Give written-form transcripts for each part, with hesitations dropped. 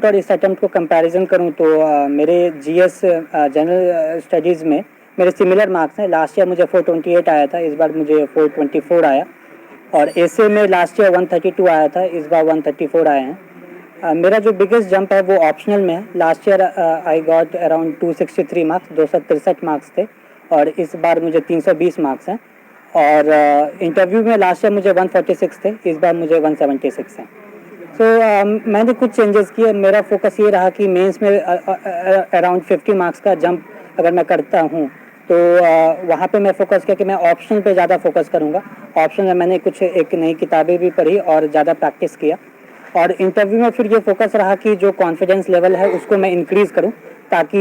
और इस अटेम्प्ट को कंपैरिजन करूं तो मेरे जीएस जनरल स्टडीज़ में मेरे सिमिलर मार्क्स हैं। लास्ट ईयर मुझे 428 आया था, इस बार मुझे 424 आया। और एसए में लास्ट ईयर 132 आया था, इस बार 134 आए हैं। मेरा जो बिगेस्ट जंप है वो ऑप्शनल में है। Last year I got around 263 marks, 263 marks थे, और इस बार मुझे 320 मार्क्स हैं। और इंटरव्यू में लास्ट ईयर मुझे 146 थे, इस बार मुझे 176 हैं। मैंने कुछ चेंजेस किए। मेरा फोकस ये रहा कि मेंस में अराउंड 50 मार्क्स का जंप अगर मैं करता हूँ तो वहाँ पे मैं फोकस किया कि मैं ऑप्शनल पे ज़्यादा फोकस करूँगा। ऑप्शन में मैंने कुछ एक नई किताबें भी पढ़ी और ज़्यादा प्रैक्टिस किया। और इंटरव्यू में फिर ये फोकस रहा कि जो कॉन्फिडेंस लेवल है उसको मैं इंक्रीज़ करूँ, ताकि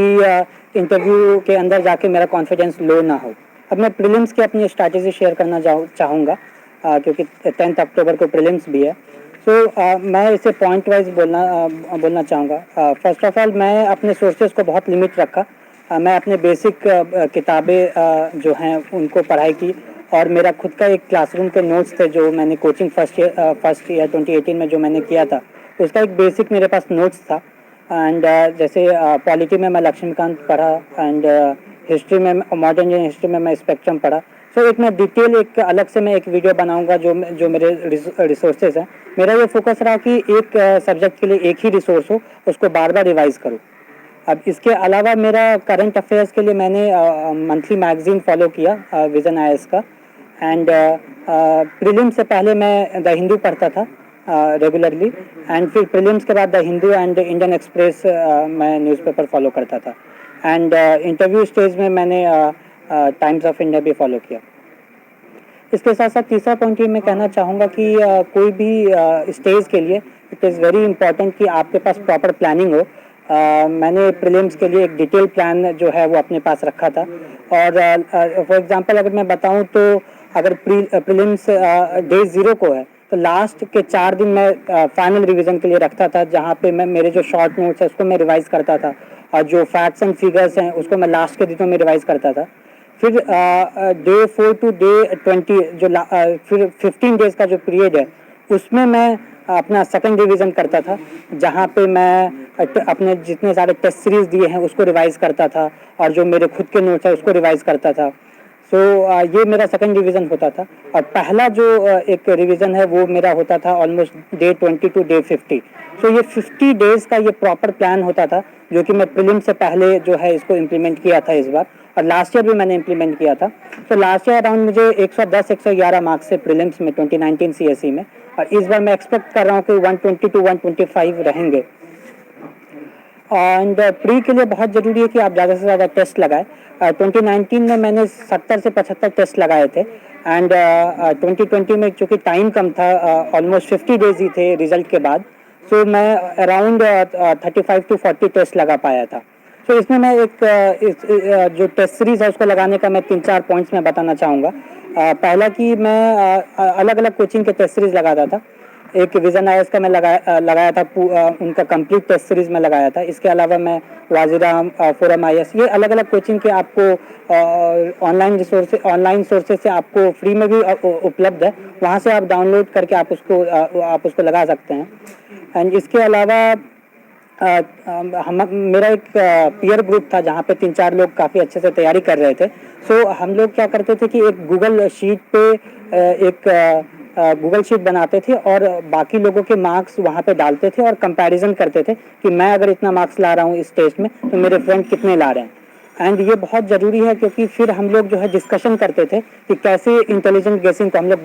इंटरव्यू के अंदर जाके मेरा कॉन्फिडेंस लो ना हो। अब मैं प्रीलिम्स की अपनी स्ट्रैटेजी शेयर करना चाहूँगा, क्योंकि 10 अक्टूबर को प्रीलिम्स भी है। मैं इसे पॉइंट वाइज बोलना चाहूँगा। फर्स्ट ऑफ ऑल मैं अपने सोर्सेज को बहुत लिमिट रखा। मैं अपने बेसिक किताबें जो हैं उनको पढ़ाई की, और मेरा खुद का एक क्लासरूम के नोट्स थे जो मैंने कोचिंग फर्स्ट ईयर 2018 में जो मैंने किया था, उसका एक बेसिक मेरे पास नोट्स था। एंड जैसे पॉलिटी में मैं लक्ष्मीकांत पढ़ा, एंड हिस्ट्री में मॉडर्न इंडियन हिस्ट्री में मैं स्पेक्ट्रम पढ़ा। एक मैं डिटेल एक अलग से मैं एक वीडियो बनाऊंगा जो मेरे रिसोर्सेज हैं। मेरा ये फोकस रहा कि एक सब्जेक्ट के लिए एक ही रिसोर्स हो, उसको बार बार रिवाइज करूँ। अब इसके अलावा मेरा करंट अफेयर्स के लिए मैंने मंथली मैगजीन फॉलो किया, विजन आईएएस का। एंड प्रीलिम्स से पहले मैं द हिंदू पढ़ता था रेगुलरली, एंड फिर प्रीलिम्स के बाद the Hindu and Indian express मैं न्यूज़पेपर फॉलो करता था। एंड इंटरव्यू स्टेज में मैंने टाइम्स ऑफ इंडिया भी फॉलो किया। इसके साथ साथ तीसरा पॉइंट ये मैं कहना चाहूँगा कि कोई भी स्टेज के लिए इट इज़ वेरी इंपॉर्टेंट कि आपके पास प्रॉपर प्लानिंग हो। मैंने प्रीलिम्स के लिए एक डिटेल प्लान जो है वो अपने पास रखा था। और फॉर एग्जांपल अगर मैं बताऊं तो अगर प्रीलिम्स डे 0 को है तो लास्ट के 4 दिन मैं फाइनल रिवीजन के लिए रखता था, जहां पे मैं मेरे जो शॉर्ट नोट्स है उसको मैं रिवाइज करता था, और जो फैक्ट्स एंड फिगर्स हैं उसको मैं लास्ट के दिनों में रिवाइज करता था। फिर डे 4 टू डे 20 फिर 15 डेज का जो पीरियड है उसमें मैं अपना सेकंड रिवीजन करता था, जहाँ पे मैं अपने जितने सारे टेस्ट सीरीज दिए हैं उसको रिवाइज करता था, और जो मेरे खुद के नोट्स है उसको रिवाइज करता था। ये मेरा सेकंड रिवीजन होता था। और पहला जो एक रिवीजन है वो मेरा होता था ऑलमोस्ट डे 20 टू डे 50। ये 50 डेज का ये प्रॉपर प्लान होता था, जो कि मैं प्रीलिम से पहले जो है इसको इम्प्लीमेंट किया था इस बार, और लास्ट ईयर भी मैंने इम्प्लीमेंट किया था। लास्ट ईयर अराउंड मुझे 110-111 मार्क्स से प्रीलिम्स में 2019 सीएसई में, और इस बार मैं एक्सपेक्ट कर रहा हूँ कि 120 टू 125 रहेंगे। एंड प्री के लिए बहुत ज़रूरी है कि आप ज़्यादा से ज़्यादा टेस्ट लगाएं। 2019 में मैंने 70 से 75 टेस्ट लगाए थे, एंड 2020 में चूँकि टाइम कम था, ऑलमोस्ट 50 डेज ही थे रिजल्ट के बाद, मैं अराउंड 35 टू 40 टेस्ट लगा पाया था। इसमें मैं जो टेस्ट सीरीज़ है उसको लगाने का मैं 3-4 पॉइंट्स में बताना चाहूँगा। पहला कि मैं अलग अलग कोचिंग के टेस्ट सीरीज़ लगाता था। एक विजन आईएएस का मैं लगाया था, उनका कंप्लीट टेस्ट सीरीज में लगाया था। इसके अलावा मैं वाजीराम, फोरम आईएएस, ये अलग अलग कोचिंग के आपको ऑनलाइन सोर्सेज से आपको फ्री में भी उपलब्ध है, वहाँ से आप डाउनलोड करके आप उसको लगा सकते हैं। एंड इसके अलावा मेरा एक पीयर ग्रुप था जहाँ पे 3-4 लोग काफ़ी अच्छे से तैयारी कर रहे थे। हम लोग क्या करते थे कि एक गूगल शीट पे एक गूगल शीट बनाते थे और बाकी लोगों के मार्क्स वहाँ पे डालते थे और कंपैरिजन करते थे कि मैं अगर इतना मार्क्स ला रहा हूँ इस टेस्ट में तो मेरे फ्रेंड कितने ला रहे हैं। एंड ये बहुत ज़रूरी है, क्योंकि फिर हम लोग जो है डिस्कशन करते थे कि कैसे इंटेलिजेंट गेसिंग को हम लोग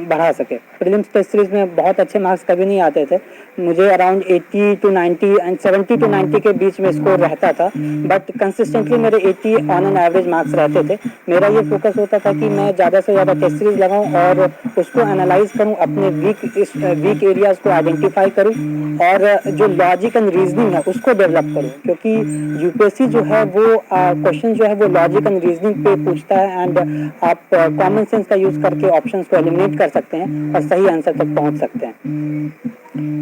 बढ़ा सके। प्रीलिम्स टेस्ट सीरीज में बहुत अच्छे मार्क्स कभी नहीं आते थे, मुझे अराउंड 80 टू 90 एंड 70 टू 90 के बीच में स्कोर रहता था, बट कंसिस्टेंटली मेरे 80 ऑन एन एवरेज मार्क्स रहते थे। मेरा ये फोकस होता था कि मैं ज़्यादा से ज़्यादा टेस्ट सीरीज लगाऊं और उसको एनालाइज करूं, अपने वीक एरियाज को आइडेंटिफाई करूं, और जो लॉजिक एंड रीजनिंग है उसको डेवलप करूं, क्योंकि यूपीएससी जो है वो क्वेश्चन जो है वो लॉजिक एंड रीजनिंग पे पूछता है, एंड आप कॉमन सेंस का यूज़ करके ऑप्शंस को एलिमिनेट कर सकते हैं और सही आंसर तक पहुंच सकते हैं।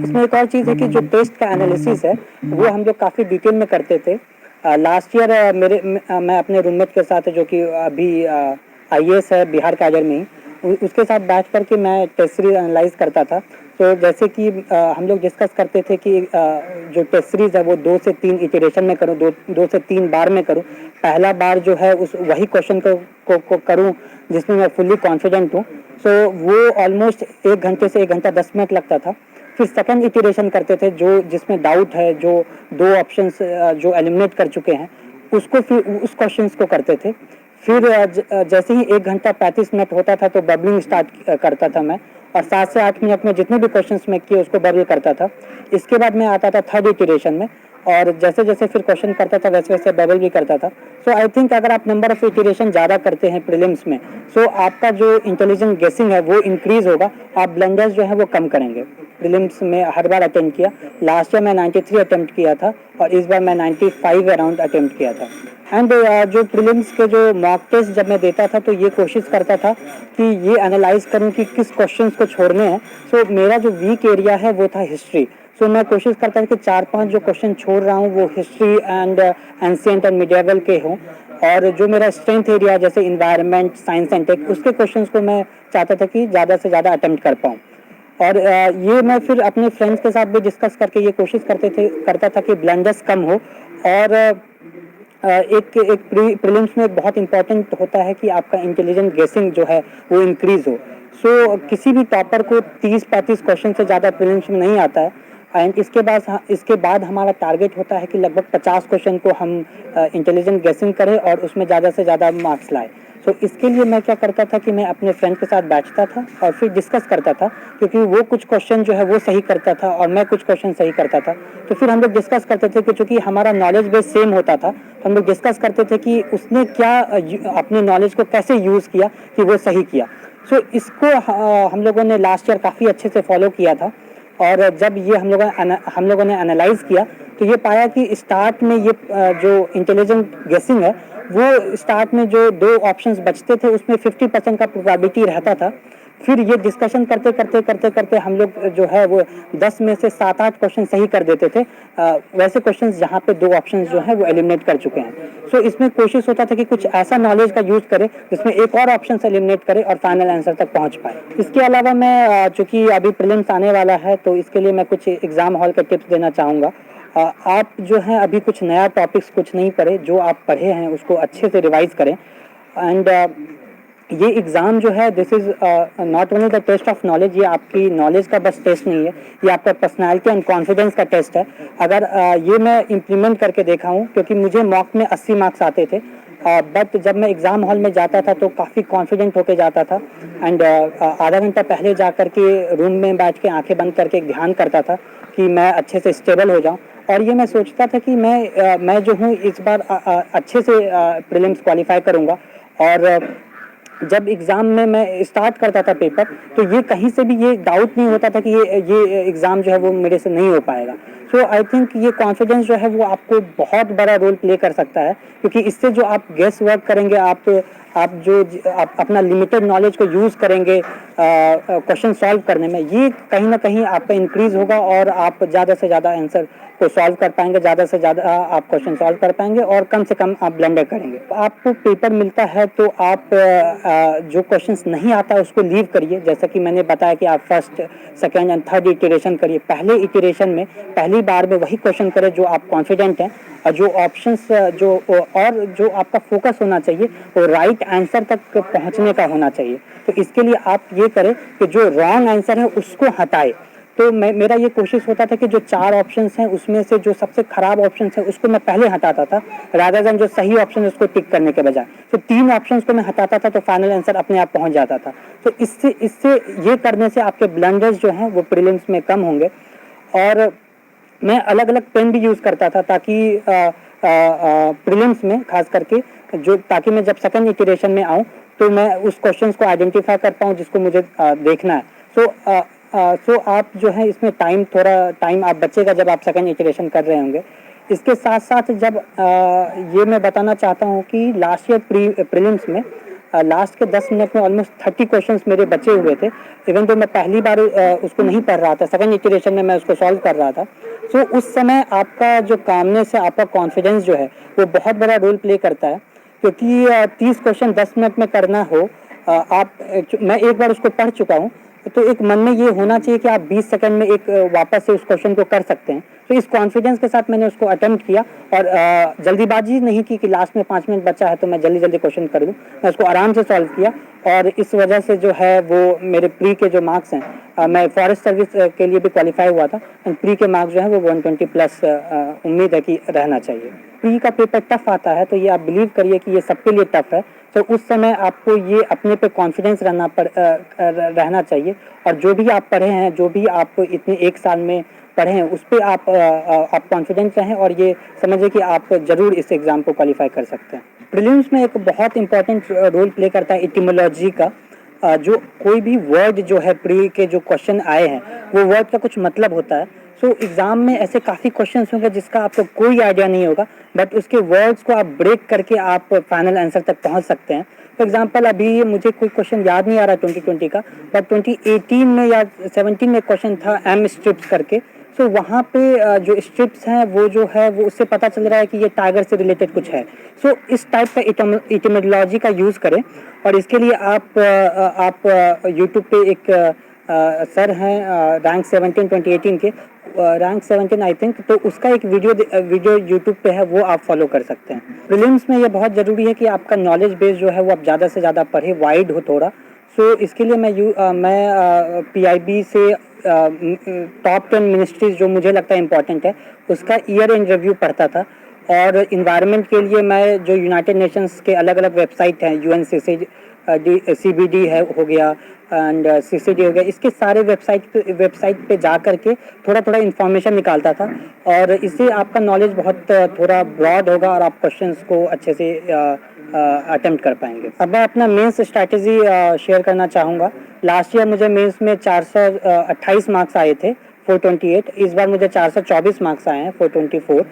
इसमें एक और चीज़ है कि जो टेस्ट का एनालिसिस है वो हम लोग काफ़ी डिटेल में करते थे। लास्ट ईयर मैं अपने रूममेट के साथ, जो कि अभी आईएएस है बिहार काजर में ही, उसके साथ बैठ करके मैं टेस्ट सीरीज एनालाइज करता था। तो जैसे कि हम लोग डिस्कस करते थे कि जो टेस्ट सीरीज़ है वो 2 से 3 इटरेशन में करूँ, 2 से 3 बार में करूँ। पहला बार जो है उस वही क्वेश्चन को करूँ जिसमें मैं फुल्ली कॉन्फिडेंट हूँ। सो वो ऑलमोस्ट 1 घंटे से 1 घंटा 10 मिनट लगता था। फिर सेकंड इटरेशन करते थे जो जिसमें डाउट है, जो 2 ऑप्शंस जो एलिमिनेट कर चुके हैं, उसको फिर उस क्वेश्चंस को करते थे। फिर जैसे ही 1 घंटा 35 मिनट होता था तो बबलिंग स्टार्ट करता था मैं, और 7 से 8 मिनट में जितने भी क्वेश्चंस मैं किए उसको बबल करता था। इसके बाद मैं आता था थर्ड इटरेशन में, और जैसे जैसे फिर क्वेश्चन करता था वैसे वैसे बबल भी करता था। सो आई थिंक अगर आप नंबर ऑफ इटरेशन ज़्यादा करते हैं प्रीलिम्स में, सो आपका जो इंटेलिजेंट गेसिंग है वो इंक्रीज होगा, आप ब्लंडर्स जो है वो कम करेंगे। प्रीलिम्स में हर बार अटेम्प्ट किया, लास्ट ईयर मैं 93 अटेम्प्ट किया था और इस बार मैं 95 अराउंड अटेम्प्ट किया था। एंड जो प्रीलिम्स के जो मॉक टेस्ट जब मैं देता था तो ये कोशिश करता था कि ये एनालाइज करूं कि किस क्वेश्चंस को छोड़ने हैं। सो मेरा जो वीक एरिया है वो था हिस्ट्री। सो मैं कोशिश करता था कि 4-5 जो क्वेश्चन छोड़ रहा हूँ वो history and ancient and medieval के हों, और जो मेरा स्ट्रेंथ एरिया जैसे इन्वायरमेंट, साइंस एंड टेक, उसके क्वेश्चंस को मैं चाहता था कि ज़्यादा से ज़्यादा अटेम्प्ट कर पाऊँ। और ये मैं फिर अपने फ्रेंड्स के साथ भी डिस्कस करके ये कोशिश करता था कि ब्लंडर्स कम हो। और एक प्रीलिम्स में बहुत इंपॉर्टेंट होता है कि आपका इंटेलिजेंट गेसिंग जो है वो इंक्रीज हो। सो किसी भी टॉपर को 30-35 क्वेश्चन से ज़्यादा प्रीलिम्स में नहीं आता है। एंड इसके बाद हमारा टारगेट होता है कि लगभग 50 क्वेश्चन को हम इंटेलिजेंट गेसिंग करें और उसमें ज़्यादा से ज़्यादा मार्क्स लाए। सो इसके लिए मैं क्या करता था कि मैं अपने फ्रेंड के साथ बैठता था और फिर डिस्कस करता था, क्योंकि वो कुछ क्वेश्चन जो है वो सही करता था और मैं कुछ क्वेश्चन सही करता था। तो फिर हम लोग डिस्कस करते थे कि चूँकि हमारा नॉलेज बेस सेम होता था, तो हम लोग डिस्कस करते थे कि उसने क्या अपने नॉलेज को कैसे यूज़ किया कि वो सही किया। सो इसको हम लोगों ने लास्ट ईयर काफ़ी अच्छे से फॉलो किया था। और जब ये हम लोगों ने एनालाइज किया तो ये पाया कि स्टार्ट में ये जो इंटेलिजेंट गेसिंग है वो स्टार्ट में जो 2 ऑप्शंस बचते थे उसमें 50% का प्रोबेबिलिटी रहता था। फिर ये डिस्कशन करते हम लोग जो है वो 10 में से 7-8 क्वेश्चन सही कर देते थे, वैसे क्वेश्चंस जहाँ पे 2 ऑप्शंस जो हैं वो एलिमिनेट कर चुके हैं। सो इसमें कोशिश होता था कि कुछ ऐसा नॉलेज का यूज़ करें जिसमें एक और ऑप्शन एलिमिनेट करे और फाइनल आंसर तक पहुँच पाए। इसके अलावा मैं चूँकि अभी प्रीलिम्स आने वाला है तो इसके लिए मैं कुछ एग्ज़ाम हॉल के टिप्स देना चाहूँगा। आप जो है अभी कुछ नया टॉपिक्स कुछ नहीं पढ़े, जो आप पढ़े हैं उसको अच्छे से रिवाइज करें। एंड ये एग्ज़ाम जो है this is not only the test of knowledge, ये आपकी नॉलेज का बस टेस्ट नहीं है, ये आपका पर्सनालिटी एंड कॉन्फिडेंस का टेस्ट है। अगर ये मैं इम्प्लीमेंट करके देखा हूँ, क्योंकि मुझे मॉक में 80 मार्क्स आते थे, बट जब मैं एग्ज़ाम हॉल में जाता था तो काफ़ी कॉन्फिडेंट होके जाता था। एंड आधा घंटा पहले जा कर के रूम में बैठ के आंखें बंद करके एक ध्यान करता था कि मैं अच्छे से स्टेबल हो जाऊं, और ये मैं सोचता था कि मैं जो हूँ इस बार अच्छे से प्रीलिम्स क्वालिफाई करूँगा। और जब एग्ज़ाम में मैं स्टार्ट करता था पेपर तो ये कहीं से भी ये डाउट नहीं होता था कि ये एग्ज़ाम जो है वो मेरे से नहीं हो पाएगा। सो आई थिंक ये कॉन्फिडेंस जो है वो आपको बहुत बड़ा रोल प्ले कर सकता है, क्योंकि इससे जो आप गेस वर्क करेंगे, आप अपना लिमिटेड नॉलेज को यूज़ करेंगे क्वेश्चन सॉल्व करने में, ये कहीं ना कहीं आपका इंक्रीज़ होगा और आप ज़्यादा से ज़्यादा आंसर को सॉल्व कर पाएंगे, ज़्यादा से ज़्यादा आप क्वेश्चन सॉल्व कर पाएंगे और कम से कम आप ब्लंडर करेंगे। आपको पेपर मिलता है तो आप जो क्वेश्चंस नहीं आता उसको लीव करिए। जैसा कि मैंने बताया कि आप first, second and third iteration करिए। पहले इटरेशन में पहली बार में वही क्वेश्चन करें जो आप कॉन्फिडेंट हैं, और जो ऑप्शंस जो आपका फोकस होना चाहिए वो राइट आंसर तक पहुंचने का होना चाहिए। तो इसके लिए आप ये करें कि जो रॉन्ग आंसर है उसको हटाए। तो मेरा ये कोशिश होता था कि जो 4 ऑप्शंस हैं उसमें से जो सबसे खराब ऑप्शंस है उसको मैं पहले हटाता था, रादर देन जो सही ऑप्शन है उसको टिक करने के बजाय। तो 3 ऑप्शंस को मैं हटाता था तो फाइनल आंसर अपने आप पहुंच जाता था। तो इससे ये करने से आपके ब्लंडर्स जो हैं वो प्रीलिम्स में कम होंगे। और मैं अलग अलग पेन भी यूज़ करता था ताकि प्रीलिम्स में खास करके ताकि मैं जब सेकंड इटरेशन में आऊँ तो मैं उस क्वेश्चंस को आइडेंटिफाई कर पाऊँ जिसको मुझे देखना है। सो आप जो है इसमें थोड़ा टाइम आप बचेगा जब आप सेकंड इटरेशन कर रहे होंगे। इसके साथ साथ जब ये मैं बताना चाहता हूँ कि लास्ट ईयर प्रीलिम्स में लास्ट के 10 मिनट में ऑलमोस्ट 30 क्वेश्चंस मेरे बचे हुए थे। इवन तो मैं पहली बार उसको नहीं पढ़ रहा था, सेकंड इटरेशन में मैं उसको सॉल्व कर रहा था। सो उस समय आपका जो कामनेस है, आपका कॉन्फिडेंस जो है वो बहुत बड़ा रोल प्ले करता है, क्योंकि 30 क्वेश्चन 10 मिनट में करना हो, मैं एक बार उसको पढ़ चुका हूँ तो एक मन में ये होना चाहिए कि आप 20 सेकंड में एक वापस से उस क्वेश्चन को कर सकते हैं। तो इस कॉन्फिडेंस के साथ मैंने उसको अटेम्प्ट किया और जल्दीबाजी नहीं की कि लास्ट में 5 मिनट बचा है तो मैं जल्दी जल्दी क्वेश्चन कर दूं। मैं उसको आराम से सॉल्व किया और इस वजह से जो है वो मेरे प्री के जो मार्क्स हैं, मैं फॉरेस्ट सर्विस के लिए भी क्वालिफाई हुआ था एंड प्री के मार्क्स जो है वो 120 प्लस उम्मीद है कि रहना चाहिए। प्री का पेपर टफ आता है तो ये आप बिलीव करिए कि ये सबके लिए टफ है। तो उस समय आपको ये अपने पे कॉन्फिडेंस रहना चाहिए और जो भी आप पढ़े हैं, जो भी आप इतने 1 साल में पढ़े हैं, उस पर आप कॉन्फिडेंस रहें और ये समझिए कि आप ज़रूर इस एग्ज़ाम को क्वालिफाई कर सकते हैं। प्रीलिम्स में एक बहुत इंपॉर्टेंट रोल प्ले करता है इटिमोलॉजी का। जो कोई भी वर्ड जो है प्री के जो क्वेश्चन आए हैं वो वर्ड का कुछ मतलब होता है। सो एग्ज़ाम में ऐसे काफ़ी क्वेश्चन होंगे जिसका आपको कोई आइडिया नहीं होगा, बट उसके वर्ड्स को आप ब्रेक करके आप फाइनल आंसर तक पहुंच सकते हैं। फॉर एग्जांपल अभी मुझे कोई क्वेश्चन याद नहीं आ रहा 2020 का, बट 2018 में या 17 में क्वेश्चन था एम स्ट्रिप्स करके। सो वहाँ पे जो स्ट्रिप्स हैं वो जो है वो उससे पता चल रहा है कि ये टाइगर से रिलेटेड कुछ है। सो इस टाइप का इटिमोलॉजी का यूज़ करें और इसके लिए आप यूट्यूब पे एक सर हैं रैंक 17 2018 के, रैंक 17 आई थिंक, तो उसका एक वीडियो यूट्यूब पे है, वो आप फॉलो कर सकते हैं। प्रीलिम्स में ये बहुत ज़रूरी है कि आपका नॉलेज बेस जो है वो आप ज़्यादा से ज़्यादा पढ़े, वाइड हो थोड़ा। सो इसके लिए मैं PIB से टॉप 10 मिनिस्ट्रीज जो मुझे लगता है इंपॉर्टेंट है उसका ईयर इन रिव्यू पढ़ता था। और इन्वायरमेंट के लिए मैं जो यूनाइटेड नेशंस के अलग अलग वेबसाइट हैं, CBD है हो गया एंड CCD हो गया, इसके सारे वेबसाइट पे जा करके थोड़ा थोड़ा इन्फॉर्मेशन निकालता था और इससे आपका नॉलेज बहुत थोड़ा ब्रॉड होगा और आप क्वेश्चंस को अच्छे से अटेम्प्ट कर पाएंगे। अब मैं अपना मेंस स्ट्रैटेजी शेयर करना चाहूँगा। लास्ट ईयर मुझे मेंस में 428 मार्क्स आए थे 428, इस बार मुझे 424 मार्क्स आए हैं 424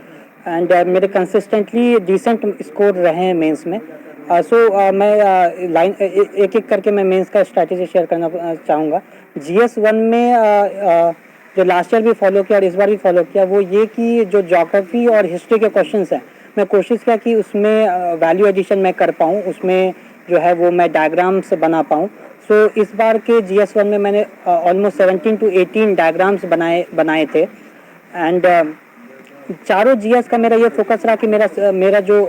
एंड मेरे कंसिस्टेंटली डिसेंट स्कोर रहे हैं मेंस में। मैं लाइन एक एक करके मैं मेंस का स्ट्रैटेजी शेयर करना चाहूँगा। GS 1 में जो लास्ट ईयर भी फॉलो किया और इस बार भी फॉलो किया वो ये कि जो ज्योग्राफी और हिस्ट्री के क्वेश्चंस हैं मैं कोशिश किया कि उसमें वैल्यू एडिशन मैं कर पाऊँ, उसमें जो है वो मैं डायग्राम्स बना पाऊँ। सो इस बार के GS 1 में मैंने ऑलमोस्ट 17 to 18 डायग्राम्स बनाए थे एंड चारों GS का मेरा ये फोकस रहा कि मेरा जो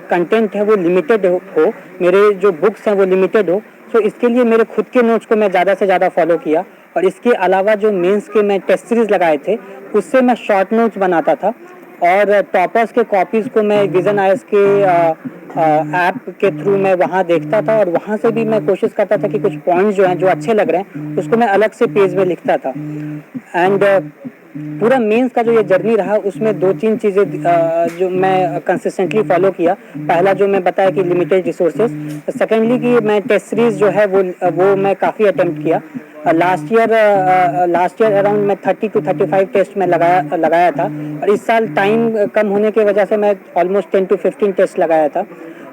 कंटेंट है वो लिमिटेड हो, मेरे जो बुक्स हैं वो लिमिटेड हो। सो इसके लिए मेरे खुद के नोट्स को मैं ज़्यादा से ज़्यादा फॉलो किया और इसके अलावा जो मेंस के मैं टेस्ट सीरीज लगाए थे उससे मैं शॉर्ट नोट्स बनाता था और टॉपर्स के कॉपीज़ को मैं विजन आईएस के ऐप के थ्रू मैं वहाँ देखता था और वहाँ से भी मैं कोशिश करता था कि कुछ पॉइंट्स जो हैं जो अच्छे लग रहे हैं उसको मैं अलग से पेज में लिखता था। एंड पूरा मेंस का जो ये जर्नी रहा उसमें 2-3 चीज़ें जो मैं कंसिस्टेंटली फॉलो किया। पहला जो मैं बताया कि लिमिटेड रिसोर्सेज, सेकेंडली कि मैं टेस्ट सीरीज जो है वो मैं काफ़ी अटेम्प्ट किया। लास्ट ईयर अराउंड मैं 30 to 35 टेस्ट में लगाया था और इस साल टाइम कम होने की वजह से मैं ऑलमोस्ट 10 to 15 टेस्ट लगाया था।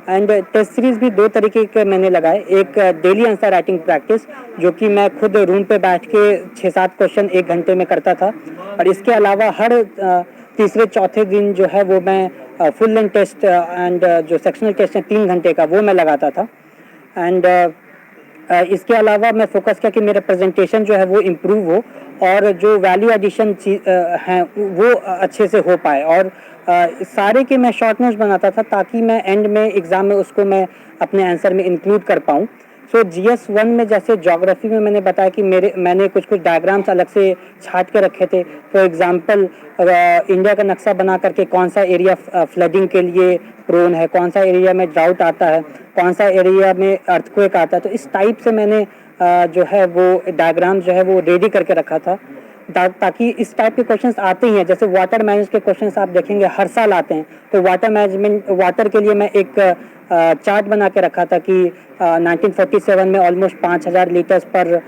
एंड टेस्ट सीरीज भी 2 तरीके के मैंने लगाए, एक डेली आंसर राइटिंग प्रैक्टिस जो कि मैं खुद रूम पे बैठ के 6-7 क्वेश्चन 1 घंटे में करता था और इसके अलावा हर तीसरे चौथे दिन जो है वो मैं फुल लेंथ टेस्ट एंड जो सेक्शनल टेस्ट है 3 घंटे का वो मैं लगाता था। एंड इसके अलावा मैं फोकस किया कि मेरा प्रेजेंटेशन जो है वो इम्प्रूव हो और जो वैल्यू एडिशन हैं वो अच्छे से हो पाए और सारे के मैं शॉर्ट नोट्स बनाता था ताकि मैं एंड में एग्ज़ाम में उसको मैं अपने आंसर में इंक्लूड कर पाऊँ। सो GS 1 में जैसे ज्योग्राफी में मैंने बताया कि मैंने कुछ डायग्राम्स अलग से छाट के रखे थे। फॉर एग्जांपल इंडिया का नक्शा बना करके कौन सा एरिया फ्लडिंग के लिए प्रोन है, कौन सा एरिया में ड्राउट आता है, कौन सा एरिया में अर्थक्वेक आता है। तो इस टाइप से मैंने जो है वो डायग्राम जो है वो रेडी करके रखा था ताकि इस टाइप के क्वेश्चंस आते ही हैं। जैसे वाटर मैनेजमेंट के क्वेश्चंस आप देखेंगे हर साल आते हैं, तो वाटर के लिए मैं एक चार्ट बना के रखा था कि 1947 में ऑलमोस्ट 5000 लीटर्स पर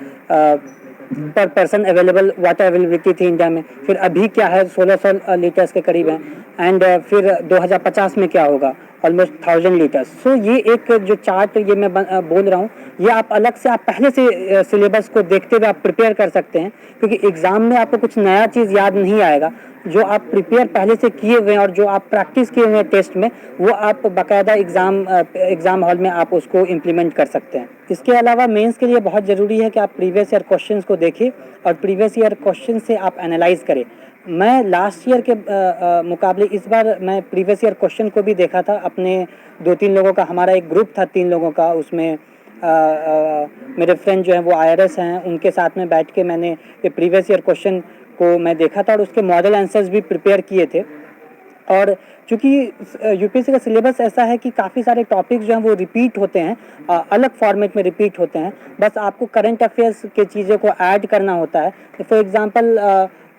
पर्सन अवेलेबल वाटर अवेलेबिलिटी थी इंडिया में, फिर अभी क्या है 1600 लीटर्स के करीब है एंड फिर 2050 में क्या होगा ऑलमोस्ट 1000 लीटर्स। सो ये एक जो चार्ट ये मैं बोल रहा हूँ, ये आप अलग से आप पहले से सिलेबस को देखते हुए आप प्रिपेयर कर सकते हैं, क्योंकि एग्ज़ाम में आपको कुछ नया चीज़ याद नहीं आएगा। जो आप प्रिपेयर पहले से किए हुए हैं और जो आप प्रैक्टिस किए हुए हैं टेस्ट में, वो आप बाकायदा एग्ज़ाम हॉल में आप उसको इम्प्लीमेंट कर सकते हैं। इसके अलावा मेंस के लिए बहुत ज़रूरी है कि आप प्रीवियस ईयर क्वेश्चंस को देखें और प्रीवियस ईयर क्वेश्चन से आप एनालाइज करें। मैं लास्ट ईयर के मुकाबले इस बार मैं प्रीवियस ईयर क्वेश्चन को भी देखा था। अपने 2-3 लोगों का हमारा एक ग्रुप था, 3 लोगों का, उसमें मेरे फ्रेंड जो हैं वो आईआरएस हैं, उनके साथ में बैठ के मैंने ये प्रीवियस ईयर क्वेश्चन को मैं देखा था और उसके मॉडल आंसर्स भी प्रिपेयर किए थे। और चूँकि यूपीएससी का सिलेबस ऐसा है कि काफ़ी सारे टॉपिक्स जो हैं वो रिपीट होते हैं, अलग फॉर्मेट में रिपीट होते हैं, बस आपको करंट अफेयर्स के चीज़ों को ऐड करना होता है। फॉर एग्जांपल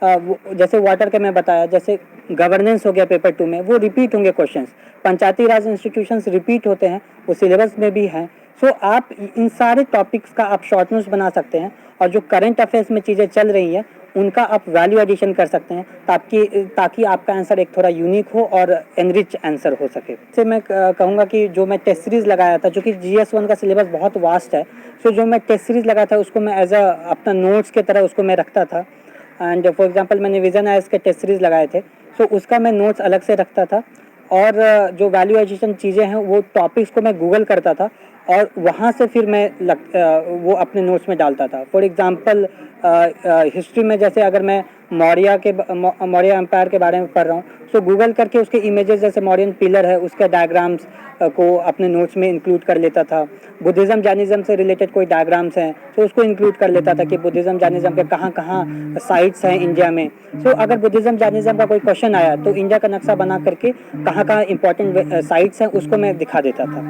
जैसे वाटर का मैं बताया, जैसे गवर्नेंस हो गया पेपर 2 में, वो रिपीट होंगे क्वेश्चंस। पंचायती राज इंस्टीट्यूशंस रिपीट होते हैं, वो सिलेबस में भी हैं। सो आप इन सारे टॉपिक्स का आप शॉर्ट नोट्स बना सकते हैं और जो करंट अफेयर्स में चीज़ें चल रही हैं उनका आप वैल्यू एडिशन कर सकते हैं, ताकि आपका आंसर एक थोड़ा यूनिक हो और एनरिच आंसर हो सके। इससे मैं कहूँगा कि जो मैं टेस्ट सीरीज़ लगाया था, जो कि GS1 का सिलेबस बहुत वास्ट है, सो जो मैं टेस्ट सीरीज़ लगाया था उसको मैं एज अपना नोट्स के तरह उसको मैं रखता था। एंड फॉर एग्जांपल मैंने विजन आईएएस के टेस्ट सीरीज़ लगाए थे, सो उसका मैं नोट्स अलग से रखता था और जो वैल्यू एडिशन चीज़ें हैं वो टॉपिक्स को मैं गूगल करता था और वहाँ से फिर मैं वो अपने नोट्स में डालता था। फॉर एग्जांपल हिस्ट्री में जैसे अगर मैं मौर्य एम्पायर के बारे में पढ़ रहा हूँ, सो गूगल करके उसके इमेजेस, जैसे मौर्यन पिलर है उसके डायग्राम्स को अपने नोट्स में इंक्लूड कर लेता था। बुद्धिज़्म जैनिज़्म से रिलेटेड कोई डायग्राम्स हैं तो उसको इंक्लूड कर लेता था कि बुद्धिज़्म जैनिज़्म के कहाँ कहाँ साइट्स हैं इंडिया में। सो अगर बुद्धिज़्म जैनिज़्म का कोई क्वेश्चन आया तो इंडिया का नक्शा बना करके कहाँ कहाँ इंपॉर्टेंट साइट्स हैं उसको मैं दिखा देता था।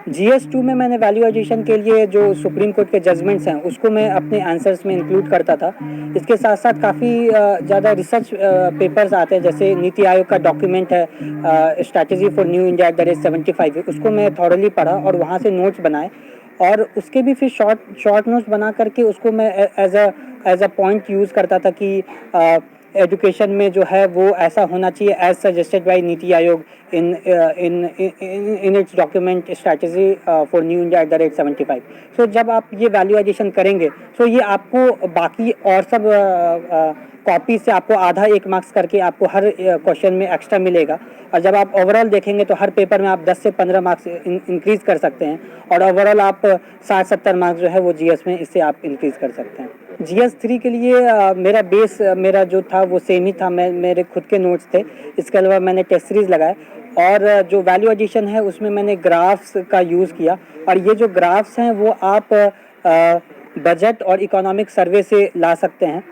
GS2 में मैंने वैल्यू एडिशन के लिए जो सुप्रीम कोर्ट के जजमेंट्स हैं उसको मैं अपने आंसर्स में इंक्लूड करता था। इसके साथ साथ काफ़ी ज़्यादा रिसर्च पेपर्स आते हैं, जैसे नीति आयोग का डॉक्यूमेंट है स्ट्रैटेजी फॉर न्यू इंडिया @75, उसको मैं थॉरली पढ़ा और वहाँ से नोट्स बनाए और उसके भी फिर शॉर्ट नोट्स बना करके उसको मैं एज अ पॉइंट यूज़ करता था कि एजुकेशन में जो है वो ऐसा होना चाहिए as suggested by NITI Aayog in its document strategy for new India @75। सो जब आप ये वैल्यू एडिशन करेंगे तो ये आपको बाकी और सब कॉपी से आपको आधा 1 मार्क्स करके आपको हर क्वेश्चन में एक्स्ट्रा मिलेगा और जब आप ओवरऑल देखेंगे तो हर पेपर में आप 10 से 15 मार्क्स इंक्रीज़ कर सकते हैं और ओवरऑल आप 60-70 मार्क्स जो है वो जीएस में इससे आप इंक्रीज़ कर सकते हैं। GS3 के लिए मेरा बेस मेरा जो था वो सेम ही था, मेरे खुद के नोट्स थे। इसके अलावा मैंने टेस्ट सीरीज़ लगाए और जो वैल्यू एडिशन है उसमें मैंने ग्राफ्स का यूज़ किया और ये जो ग्राफ्स हैं वो आप बजट और इकोनॉमिक सर्वे से ला सकते हैं।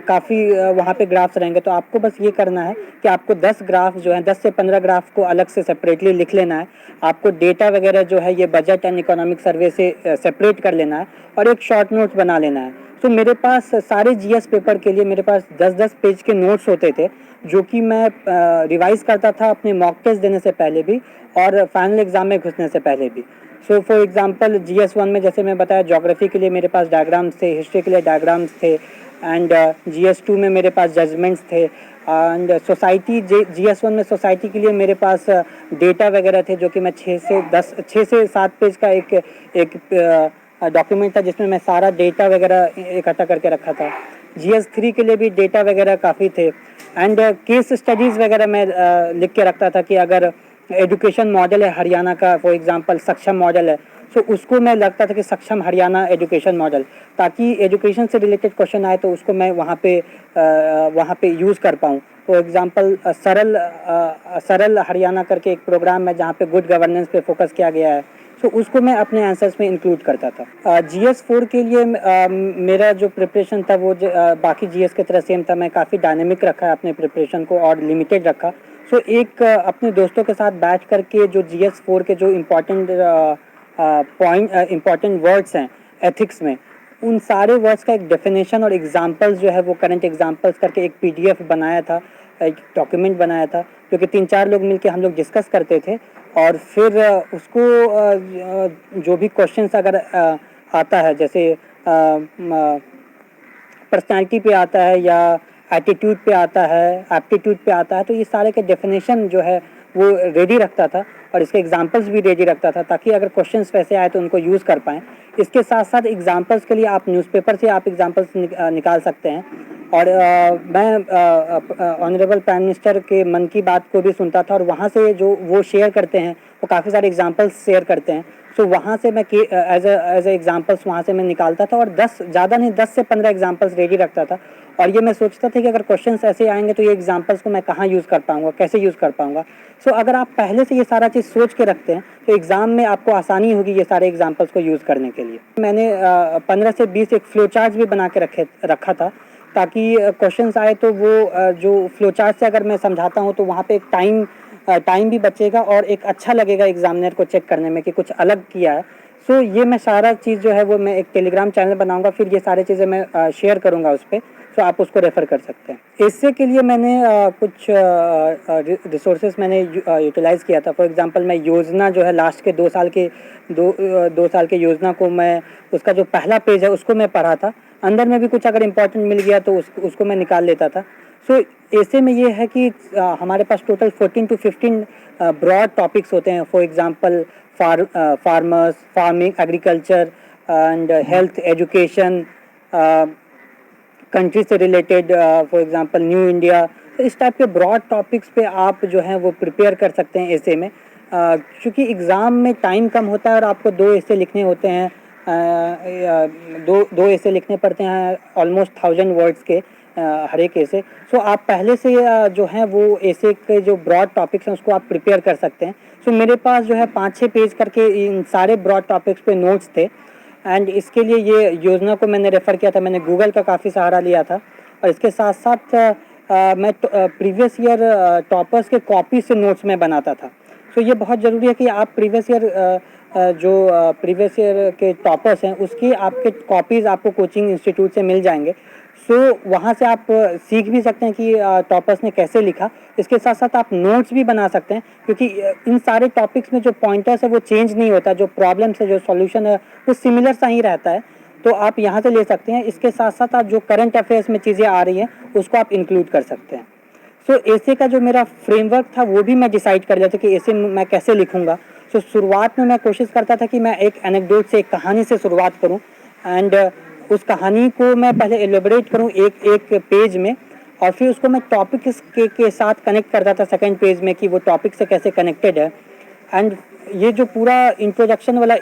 काफ़ी वहाँ पे ग्राफ्स रहेंगे तो आपको बस ये करना है कि आपको 10 ग्राफ जो हैं 10 से 15 ग्राफ को अलग से सेपरेटली लिख लेना है। आपको डेटा वगैरह जो है ये बजट एंड इकोनॉमिक सर्वे से सेपरेट कर लेना है और एक शॉर्ट नोट्स बना लेना है। तो मेरे पास सारे जीएस पेपर के लिए मेरे पास 10-10 पेज के नोट्स होते थे, जो कि मैं रिवाइज़ करता था अपने मॉक टेस्ट देने से पहले भी और फाइनल एग्ज़ाम में घुसने से पहले भी। सो फॉर एग्जांपल GS1 में जैसे मैं बताया ज्योग्राफी के लिए मेरे पास डायग्राम्स थे, हिस्ट्री के लिए डायग्राम्स थे एंड GS2 में मेरे पास जजमेंट्स थे एंड GS1 में सोसाइटी के लिए मेरे पास डेटा वगैरह थे, जो कि मैं 6 से 7 पेज का एक डॉक्यूमेंट था जिसमें मैं सारा डेटा वगैरह इकट्ठा करके रखा था। GS3 के लिए भी डेटा वगैरह काफ़ी थे एंड केस स्टडीज़ वगैरह मैं लिख के रखता था कि अगर एजुकेशन मॉडल है हरियाणा का, फॉर एग्जांपल सक्षम मॉडल है, तो उसको मैं लगता था कि सक्षम हरियाणा एजुकेशन मॉडल, ताकि एजुकेशन से रिलेटेड क्वेश्चन आए तो उसको मैं वहाँ पे यूज़ कर पाऊँ। फॉर एग्जांपल सरल हरियाणा करके एक प्रोग्राम है जहाँ पे गुड गवर्नेंस पे फोकस किया गया है, तो उसको मैं अपने आंसर्स में इंक्लूड करता था। GS4 के लिए मेरा जो प्रिपरेशन था वो बाकी GS की तरह सेम था। मैं काफ़ी डायनेमिक रखा है अपने प्रिपरेशन को और लिमिटेड रखा। सो एक अपने दोस्तों के साथ बैठ करके जो GS4 के जो इम्पॉर्टेंट वर्ड्स हैं एथिक्स में, उन सारे वर्ड्स का एक डेफिनेशन और एग्जांपल्स जो है वो करंट एग्जांपल्स करके एक PDF बनाया था, एक डॉक्यूमेंट बनाया था, जो कि 3-4 लोग मिलके हम लोग डिस्कस करते थे और फिर उसको जो भी क्वेश्चंस अगर आता है, जैसे पर्सनैलिटी पे आता है या एटीट्यूड पे आता है, एप्टीट्यूड पे आता है, तो ये सारे के डेफिनेशन जो है वो रेडी रखता था और इसके एग्जांपल्स भी रेडी रखता था ताकि अगर क्वेश्चंस वैसे आए तो उनको यूज़ कर पाएँ। इसके साथ साथ एग्जांपल्स के लिए आप न्यूज़पेपर से आप एग्जांपल्स निकाल सकते हैं। और मैं ऑनरेबल प्राइम मिनिस्टर के मन की बात को भी सुनता था और वहाँ से जो वो शेयर करते हैं वो काफ़ी सारे एग्जांपल्स शेयर करते हैं। सो वहाँ से मैं एज ए एग्जांपल्स वहाँ से मैं निकालता था और 10 ज़्यादा नहीं 10 से 15 एग्जांपल्स रेडी रखता था। और ये मैं सोचता था कि अगर क्वेश्चंस ऐसे आएंगे तो ये एग्जांपल्स को मैं कहाँ यूज़ कर पाऊँगा, कैसे यूज़ कर पाऊँगा। सो अगर आप पहले से ये सारा चीज़ सोच के रखते हैं तो एग्ज़ाम में आपको आसानी होगी ये सारे एग्जांपल्स को यूज़ करने के लिए। मैंने 15 से 20 एक फ्लो चार्ट भी बना के रखा था ताकि क्वेश्चंस आए तो वो जो फ्लो चार्ट से अगर मैं समझाता हूँ तो वहाँ पे एक टाइम भी बचेगा और एक अच्छा लगेगा एग्जामिनर को चेक करने में कि कुछ अलग किया है। सो ये मैं सारा चीज़ जो है वो मैं एक टेलीग्राम चैनल बनाऊंगा, फिर ये सारी चीज़ें मैं शेयर करूंगा उस पर, सो आप उसको रेफ़र कर सकते हैं। इससे के लिए मैंने कुछ रिसोर्सेज मैंने यूटिलाइज़ किया था। फॉर एग्जांपल मैं योजना जो है लास्ट के 2 साल के योजना को मैं उसका जो पहला पेज है उसको मैं पढ़ा था। अंदर में भी कुछ अगर इम्पोर्टेंट मिल गया तो उसको मैं निकाल लेता था। सो ऐसे में ये है कि हमारे पास टोटल 14 to 15 ब्रॉड टॉपिक्स होते हैं। For example farmers, farming, agriculture and health, education, country से related, for example new India. तो इस टाइप के ब्रॉड टॉपिक्स पे आप जो हैं वो प्रिपेयर कर सकते हैं ऐसे में। क्योंकि एग्ज़ाम में टाइम कम होता है और आपको 2 ऐसे लिखने होते हैं, दो ऐसे लिखने पड़ते हैं ऑलमोस्ट 1000 वर्ड्स के हर एक ऐसे। सो आप पहले से जो हैं वो ऐसे के जो ब्रॉड टॉपिक्स हैं उसको आप प्रिपेयर कर सकते हैं। सो मेरे पास जो है 5-6 पेज करके इन सारे ब्रॉड टॉपिक्स पे नोट्स थे एंड इसके लिए ये योजना को मैंने रेफ़र किया था। मैंने गूगल का काफ़ी सहारा लिया था और इसके साथ साथ मैं प्रीवियस ईयर टॉपर्स के कॉपी से नोट्स में बनाता था। सो ये बहुत ज़रूरी है कि आप प्रीवियस ईयर के टॉपर्स हैं उसकी आपके कॉपीज़ आपको कोचिंग इंस्टीट्यूट से मिल जाएंगे। सो वहाँ से आप सीख भी सकते हैं कि टॉपर्स ने कैसे लिखा। इसके साथ साथ आप नोट्स भी बना सकते हैं क्योंकि इन सारे टॉपिक्स में जो पॉइंटर्स है वो चेंज नहीं होता, जो प्रॉब्लम्स है, जो सॉल्यूशन है वो सिमिलर सा ही रहता है। तो आप यहाँ से ले सकते हैं। इसके साथ साथ आप जो करंट अफेयर्स में चीज़ें आ रही हैं उसको आप इंक्लूड कर सकते हैं। सो ऐसे का जो मेरा फ्रेमवर्क था वो भी मैं डिसाइड कर लिया था कि ऐसे मैं कैसे लिखूँगा। सो शुरुआत में मैं कोशिश करता था कि मैं एक एनेक्डोट से, एक कहानी से शुरुआत करूँ एंड उस कहानी को मैं पहले एलेबोरेट करूँ एक एक पेज में और फिर उसको मैं टॉपिक के साथ कनेक्ट करता था सेकंड पेज में कि वो टॉपिक से कैसे कनेक्टेड है। एंड ये जो पूरा इंट्रोडक्शन वाला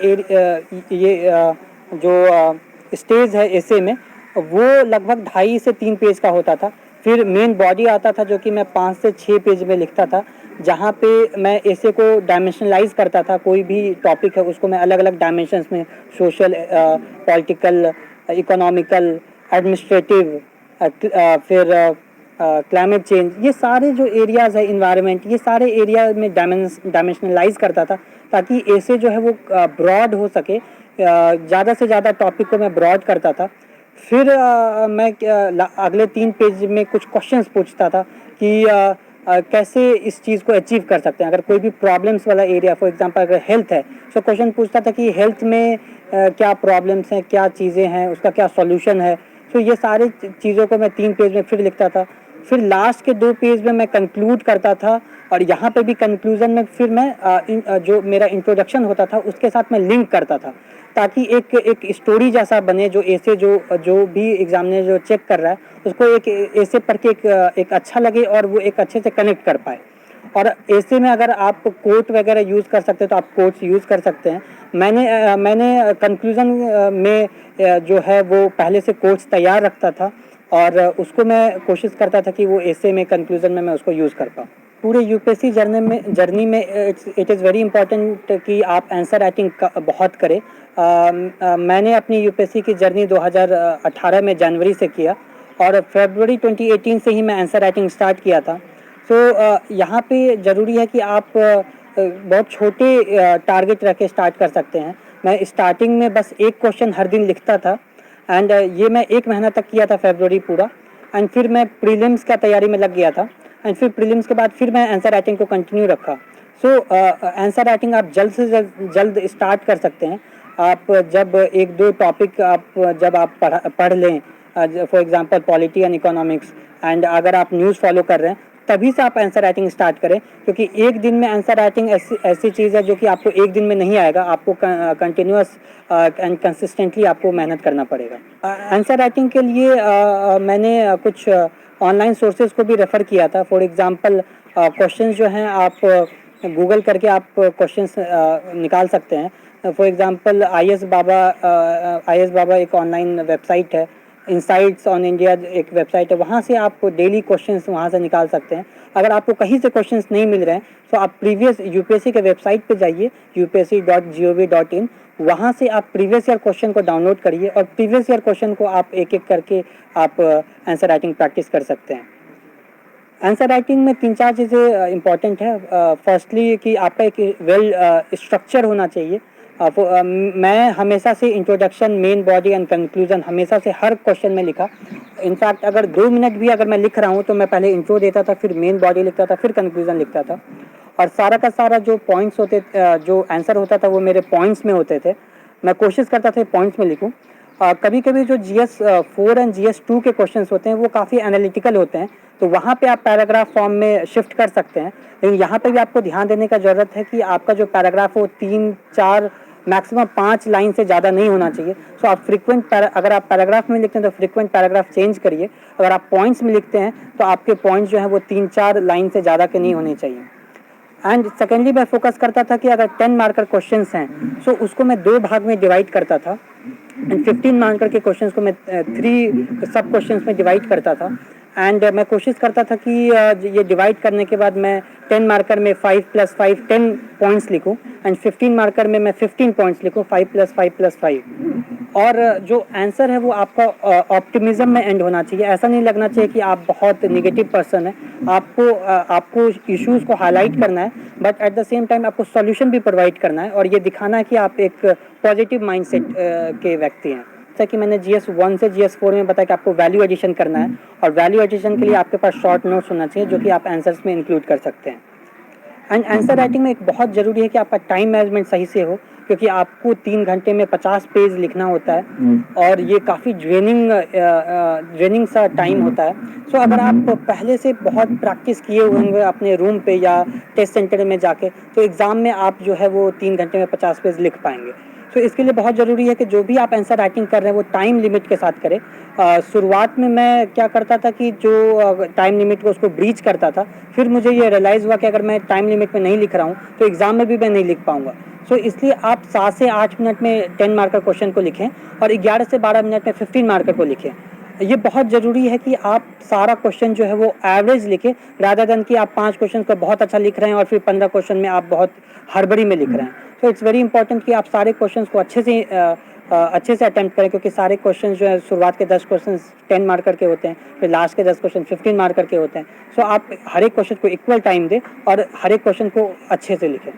जो स्टेज है ऐसे में वो लगभग 2.5 से 3 पेज का होता था। फिर मेन बॉडी आता था जो कि मैं 5 से 6 पेज में लिखता था, जहाँ पे मैं ऐसे को डायमेंशनलाइज करता था। कोई भी टॉपिक है उसको मैं अलग अलग डायमेंशंस में, सोशल, पॉलिटिकल, इकोनॉमिकल, एडमिनिस्ट्रेटिव, फिर क्लाइमेट चेंज, ये सारे जो एरियाज़ है, इन्वायरमेंट, ये सारे एरिया में डायमेंशनलाइज करता था ताकि ऐसे जो है वो ब्रॉड हो सके। ज़्यादा से ज़्यादा टॉपिक को मैं ब्रॉड करता था। फिर मैं अगले 3 पेज में कुछ क्वेश्चंस पूछता था कि कैसे इस चीज़ को अचीव कर सकते हैं। अगर कोई भी प्रॉब्लम्स वाला एरिया, फॉर एग्जांपल अगर हेल्थ है, तो क्वेश्चन पूछता था कि हेल्थ में क्या प्रॉब्लम्स हैं, क्या चीज़ें हैं, उसका क्या सॉल्यूशन है। तो ये सारी चीज़ों को मैं 3 पेज में फिर लिखता था। फिर लास्ट के 2 पेज में मैं कंक्लूड करता था और यहाँ पे भी कंक्लूज़न में फिर मैं जो मेरा इंट्रोडक्शन होता था उसके साथ मैं लिंक करता था ताकि एक स्टोरी जैसा बने, जो ऐसे जो भी एग्जामिनर जो चेक कर रहा है उसको एक ऐसे पढ़ के एक अच्छा लगे और वो एक अच्छे से कनेक्ट कर पाए। और ऐसे में अगर आप कोट वगैरह यूज़ कर सकते हैं तो आप कोट्स यूज़ कर सकते हैं। मैंने कंक्लूज़न में जो है वो पहले से कोट्स तैयार रखता था और उसको मैं कोशिश करता था कि वो ऐसे में कंक्लूज़न में मैं उसको यूज़ कर पाऊँ। पूरे यूपीएससी जर्नी में इट इज़ वेरी इंपॉर्टेंट कि आप आंसर राइटिंग बहुत करें। मैंने अपनी यूपीएससी की जर्नी 2018 में जनवरी से किया और फरवरी 2018 से ही मैं आंसर राइटिंग स्टार्ट किया था। सो यहाँ पे ज़रूरी है कि आप बहुत छोटे टारगेट रख के स्टार्ट कर सकते हैं। मैं स्टार्टिंग में बस एक क्वेश्चन हर दिन लिखता था एंड ये मैं 1 महीना तक किया था, फरवरी पूरा। एंड फिर मैं प्रीलिम्स का तैयारी में लग गया था एंड फिर प्रीलिम्स के बाद फिर मैं आंसर राइटिंग को कंटिन्यू रखा। सो आंसर राइटिंग आप जल्द से जल्द स्टार्ट कर सकते हैं। आप जब 1-2 टॉपिक जब आप पढ़ लें, for example polity and economics, and अगर आप न्यूज़ फॉलो कर रहे हैं तभी से आप आंसर राइटिंग स्टार्ट करें, क्योंकि एक दिन में आंसर राइटिंग ऐसी चीज़ है जो कि आपको एक दिन में नहीं आएगा, आपको कंटिन्यूअस एंड कंसिस्टेंटली आपको मेहनत करना पड़ेगा। आंसर राइटिंग के लिए मैंने कुछ ऑनलाइन सोर्सेज को भी रेफ़र किया था। फॉर एग्ज़ाम्पल क्वेश्चंस जो हैं आप गूगल करके आप क्वेश्चंस निकाल सकते हैं। फॉर एग्ज़ाम्पल आई एस बाबा एक ऑनलाइन वेबसाइट है, इनसाइट्स ऑन इंडिया एक वेबसाइट है, वहाँ से आप डेली क्वेश्चंस वहाँ से निकाल सकते हैं। अगर आपको कहीं से क्वेश्चंस नहीं मिल रहे हैं तो आप प्रीवियस यूपीएससी के वेबसाइट पे जाइए, upsc.gov.in, वहाँ से आप प्रीवियस ईयर क्वेश्चन को डाउनलोड करिए और प्रीवियस ईयर क्वेश्चन को आप एक एक करके आप आंसर राइटिंग प्रैक्टिस कर सकते हैं। आंसर राइटिंग में 3-4 चीज़ें इम्पॉर्टेंट है। फर्स्टली कि आपका एक वेल स्ट्रक्चर होना चाहिए। मैं हमेशा से introduction, main body and conclusion हमेशा से हर क्वेश्चन में लिखा। इनफैक्ट अगर 2 मिनट भी अगर मैं लिख रहा हूँ तो मैं पहले इंट्रो देता था, फिर मेन बॉडी लिखता था, फिर कंक्लूजन लिखता था, और सारा का सारा जो पॉइंट्स होते, जो आंसर होता था वो मेरे पॉइंट्स में होते थे। मैं कोशिश करता था पॉइंट्स में लिखूँ। कभी कभी जो GS 4 एंड GS 2 के क्वेश्चंस होते हैं वो काफ़ी एनालिटिकल होते हैं, तो वहाँ पे आप पैराग्राफ फॉर्म में शिफ्ट कर सकते हैं। लेकिन यहाँ पे भी आपको ध्यान देने का ज़रूरत है कि आपका जो पैराग्राफ हो 3-4 मैक्सिमम 5 लाइन से ज़्यादा नहीं होना चाहिए। सो आप अगर आप पैराग्राफ में लिखते हैं तो फ्रिक्वेंट पैराग्राफ चेंज करिए। अगर आप पॉइंट्स में लिखते हैं तो आपके पॉइंट्स जो हैं वो 3-4 लाइन से ज़्यादा के नहीं होने चाहिए। एंड सेकेंडली मैं फोकस करता था कि अगर 10 मार्कर क्वेश्चंस हैं सो उसको मैं 2 भाग में डिवाइड करता था, एंड 15 मार्कर के क्वेश्चंस को मैं 3 सब क्वेश्चंस में डिवाइड करता था। एंड मैं कोशिश करता था कि ये डिवाइड करने के बाद मैं 10 मार्कर में 5 + 5 10 पॉइंट्स लिखूं, एंड 15 मार्कर में मैं 15 पॉइंट्स लिखूं, 5 + 5 + 5। और जो आंसर है वो आपका ऑप्टिमिज्म में एंड होना चाहिए। ऐसा नहीं लगना चाहिए कि आप बहुत निगेटिव पर्सन है। आपको इश्यूज़ को हाईलाइट करना है, but at the same time आपको सॉल्यूशन भी प्रोवाइड करना है, और ये दिखाना है कि आप एक पॉजिटिव माइंडसेट के व्यक्ति हैं। जैसा कि मैंने GS 1 से GS 4 में बताया कि आपको वैल्यू एडिशन करना है, और वैल्यू एडिशन के लिए आपके पास शॉर्ट नोट्स होना चाहिए जो कि आप आंसर्स में इंक्लूड कर सकते हैं। एंड आंसर राइटिंग में एक बहुत ज़रूरी है कि आपका टाइम मैनेजमेंट सही से हो, क्योंकि आपको 3 घंटे में 50 पेज लिखना होता है, और ये काफ़ी ड्रेनिंग सा टाइम होता है। सो अगर आप पहले से बहुत प्रैक्टिस किए होंगे अपने रूम पे या टेस्ट सेंटर में जाके, तो एग्ज़ाम में आप जो है वो 3 घंटे में 50 पेज लिख पाएंगे। तो इसके लिए बहुत ज़रूरी है कि जो भी आप आंसर राइटिंग कर रहे हैं वो टाइम लिमिट के साथ करें। शुरुआत में मैं क्या करता था कि जो टाइम लिमिट को उसको ब्रीच करता था, फिर मुझे ये रियलाइज़ हुआ कि अगर मैं टाइम लिमिट में नहीं लिख रहा हूँ तो एग्ज़ाम में भी मैं नहीं लिख पाऊँगा। सो इसलिए आप 7 से 8 मिनट में 10 मार्कर क्वेश्चन को लिखें, और 11 से 12 मिनट में 15 मार्कर को लिखें। ये बहुत ज़रूरी है कि आप सारा क्वेश्चन जो है वो एवरेज लिखें, रादर देन कि आप 5 क्वेश्चन को बहुत अच्छा लिख रहे हैं और फिर 15 क्वेश्चन में आप बहुत हड़बड़ी में लिख रहे हैं। तो इट्स वेरी इंपॉर्टेंट कि आप सारे क्वेश्चंस को अच्छे से अटेम्प्ट करें, क्योंकि सारे क्वेश्चन जो है शुरुआत के 10 क्वेश्चन 10 मार्कर के होते हैं, फिर लास्ट के 10 क्वेश्चन 15 मार्कर के होते हैं। सो आप हर एक क्वेश्चन को इक्वल टाइम दें और हर एक क्वेश्चन को अच्छे से लिखें।